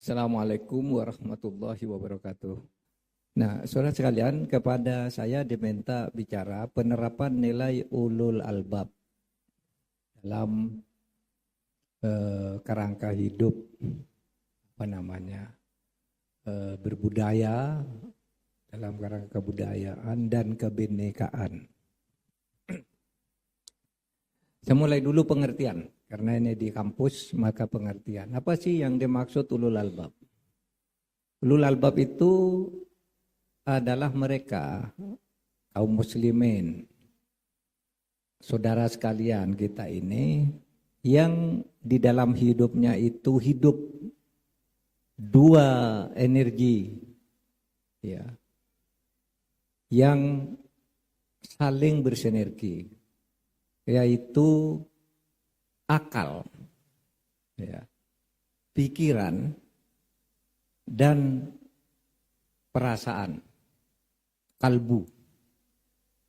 Assalamualaikum warahmatullahi wabarakatuh. Nah, saudara sekalian, kepada saya diminta bicara penerapan nilai ulul albab dalam kerangka hidup berbudaya, dalam kerangka kebudayaan dan kebinekaan. Saya mulai dulu pengertian, karena ini di kampus maka pengertian. Apa sih yang dimaksud ulul albab? Ulul albab itu adalah mereka, kaum muslimin, saudara sekalian kita ini, yang di dalam hidupnya itu hidup dua energi, ya, yang saling bersinergi, yaitu akal, ya, pikiran, dan perasaan, kalbu.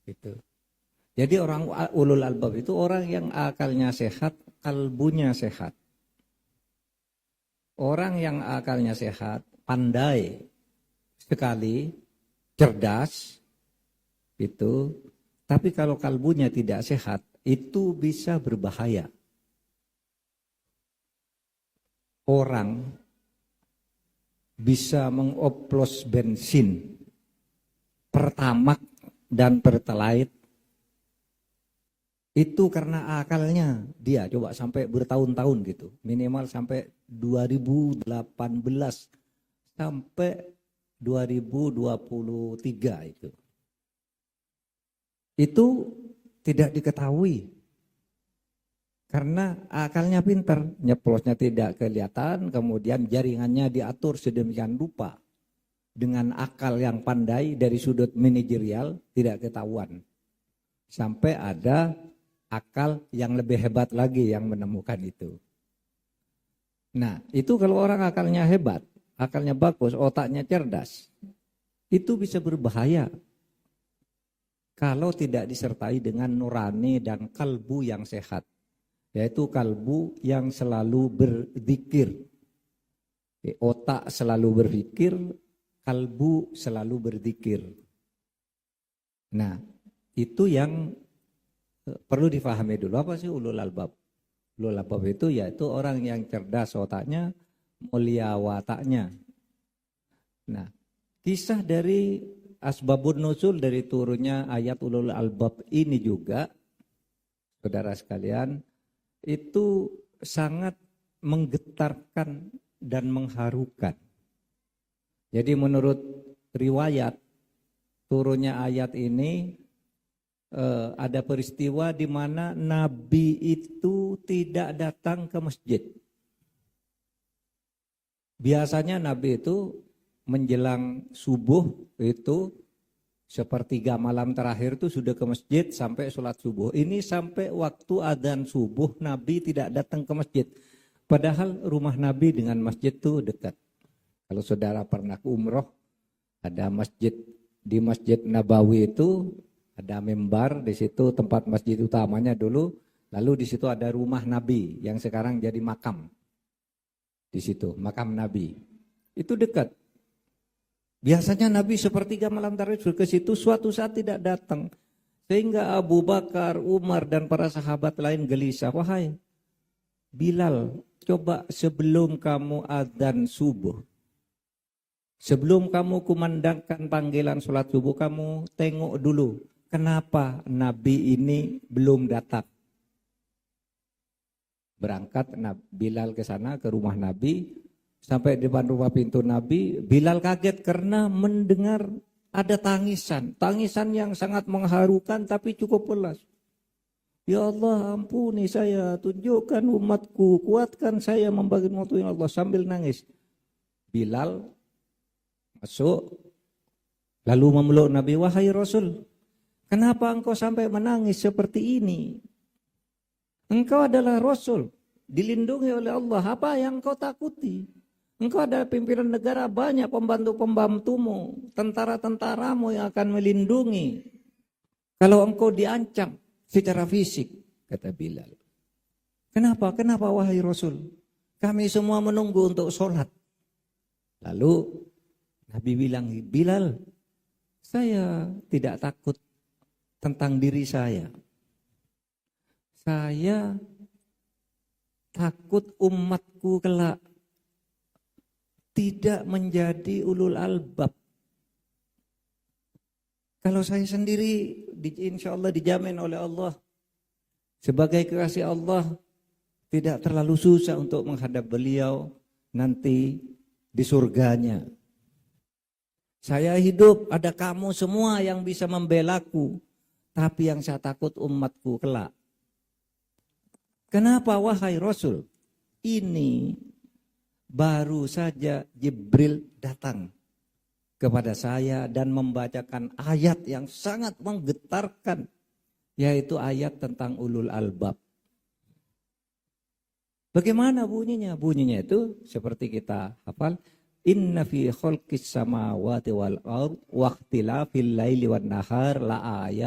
Gitu. Jadi orang ulul albab itu orang yang akalnya sehat, kalbunya sehat. Orang yang akalnya sehat, pandai sekali, cerdas, gitu. Tapi kalau kalbunya tidak sehat, itu bisa berbahaya. Orang bisa mengoplos bensin, pertamax dan pertalite itu karena akalnya dia coba sampai bertahun-tahun gitu, minimal sampai 2018 sampai 2023 itu tidak diketahui karena akalnya pintar, nyeplosnya tidak kelihatan, kemudian jaringannya diatur sedemikian rupa dengan akal yang pandai dari sudut manajerial tidak ketahuan. Sampai ada akal yang lebih hebat lagi yang menemukan itu. Nah, itu kalau orang akalnya hebat, akalnya bagus, otaknya cerdas, itu bisa berbahaya kalau tidak disertai dengan nurani dan kalbu yang sehat, yaitu kalbu yang selalu berzikir. Otak selalu berpikir, kalbu selalu berzikir. Nah, itu yang perlu difahami dulu. Apa sih ulul albab? Ulul albab itu yaitu orang yang cerdas otaknya, mulia wataknya. Nah, kisah dari asbabun nuzul dari turunnya ayat ulul albab ini juga, saudara sekalian, itu sangat menggetarkan dan mengharukan. Jadi menurut riwayat turunnya ayat ini ada peristiwa di mana Nabi itu tidak datang ke masjid. Biasanya Nabi itu menjelang subuh itu sepertiga malam terakhir itu sudah ke masjid sampai sholat subuh. Ini sampai waktu adzan subuh Nabi tidak datang ke masjid. Padahal rumah Nabi dengan masjid itu dekat. Kalau saudara pernah ke umroh, ada masjid di Masjid Nabawi itu ada mimbar, di situ tempat masjid utamanya dulu. Lalu di situ ada rumah Nabi yang sekarang jadi makam. Di situ makam Nabi. Itu dekat. Biasanya Nabi sepertiga malam terakhir ke situ, suatu saat tidak datang. Sehingga Abu Bakar, Umar dan para sahabat lain gelisah. Wahai Bilal, coba sebelum kamu adzan subuh, sebelum kamu kumandangkan panggilan sholat subuh, kamu tengok dulu kenapa Nabi ini belum datang. Berangkat Bilal ke sana, ke rumah Nabi. Sampai di depan rumah pintu Nabi, Bilal kaget karena mendengar ada tangisan. Tangisan yang sangat mengharukan tapi cukup pelas. Ya Allah, ampuni saya, tunjukkan umatku, kuatkan saya membagi waktu yang Allah, sambil nangis. Bilal masuk, lalu memeluk Nabi, wahai Rasul, kenapa engkau sampai menangis seperti ini? Engkau adalah Rasul, dilindungi oleh Allah, apa yang engkau takuti? Engkau ada pimpinan negara, banyak pembantu-pembantumu, tentara-tentaramu yang akan melindungi. Kalau engkau diancam secara fisik, kata Bilal. Kenapa? Kenapa wahai Rasul? Kami semua menunggu untuk sholat. Lalu Nabi bilang, Bilal, saya tidak takut tentang diri saya. Saya takut umatku kelak tidak menjadi ulul albab. Kalau saya sendiri insya Allah dijamin oleh Allah sebagai kekasih Allah, tidak terlalu susah untuk menghadap beliau nanti di surganya. Saya hidup, ada kamu semua yang bisa membelaku, tapi yang saya takut umatku kelak. Kenapa wahai Rasul? Ini baru saja Jibril datang kepada saya dan membacakan ayat yang sangat menggetarkan, yaitu ayat tentang ulul albab. Bagaimana bunyinya? Bunyinya itu seperti kita hafal, inna fi khalqis samawati wal ardh wa ikhtilafil laili wan nahar la ayat